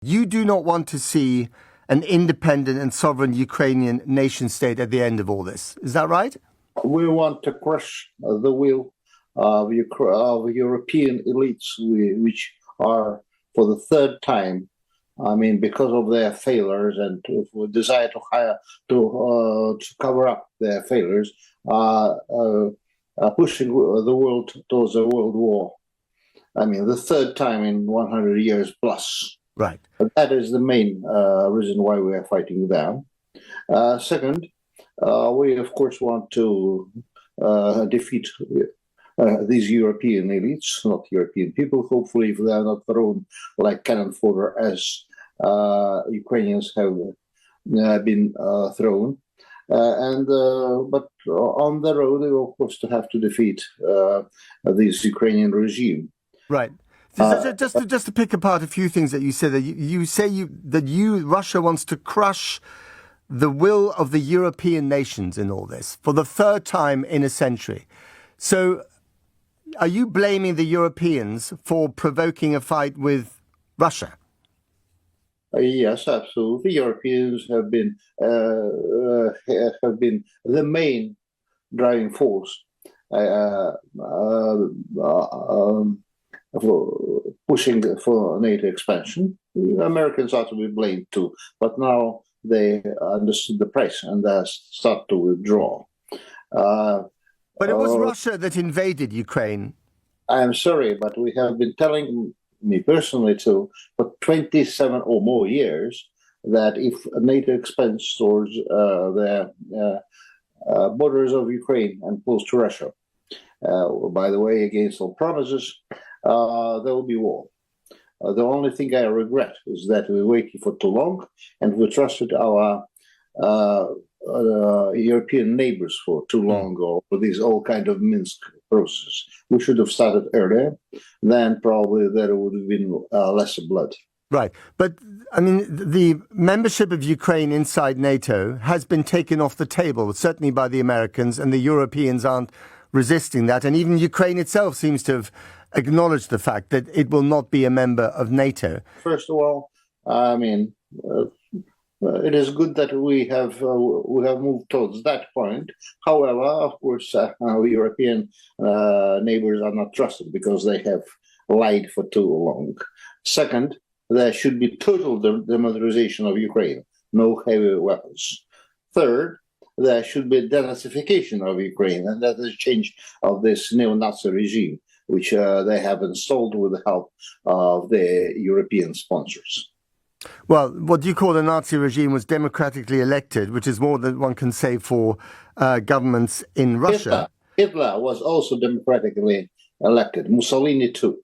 You do not want to see an independent and sovereign Ukrainian nation state at the end of all this. Is that right? We want to crush the will of European elites, which are, for the third time, I mean, because of their failures and desire to cover up their failures, pushing the world towards a world war. I mean, the third time in 100 years plus. Right. That is the main reason why we are fighting them. Second, we, of course, want to defeat these European elites, not European people, hopefully, if they are not thrown like cannon fodder as Ukrainians have been thrown. But on the road, we of course to have to defeat this Ukrainian regime. Right. Just to pick apart a few things that you said, that Russia wants to crush the will of the European nations in all this for the third time in a century. So, are you blaming the Europeans for provoking a fight with Russia? Yes, absolutely. Europeans have been the main driving force for pushing for NATO expansion. Americans ought to be blamed too, but now they understood the price and they start to withdraw. But it was Russia that invaded Ukraine. I am sorry, but we have been telling, me personally too, for 27 or more years, that if NATO expands towards the borders of Ukraine and close to Russia, by the way, against all promises, there will be war. The only thing I regret is that we waited for too long and we trusted our European neighbors for too long, or for these all kind of Minsk process. We should have started earlier, then probably there would have been less blood. Right. But, I mean, the membership of Ukraine inside NATO has been taken off the table, certainly by the Americans, and the Europeans aren't resisting that. And even Ukraine itself seems to have acknowledged the fact that it will not be a member of NATO. First of all, I mean, it is good that we have moved towards that point. However, of course, our European neighbors are not trusted because they have lied for too long. Second, there should be total demilitarization of Ukraine, no heavy weapons. Third, there should be denazification of Ukraine, and that is a change of this neo-Nazi regime, which they have installed with the help of the European sponsors. Well, what you call the Nazi regime was democratically elected, which is more than one can say for governments in Russia. Hitler was also democratically elected. Mussolini too.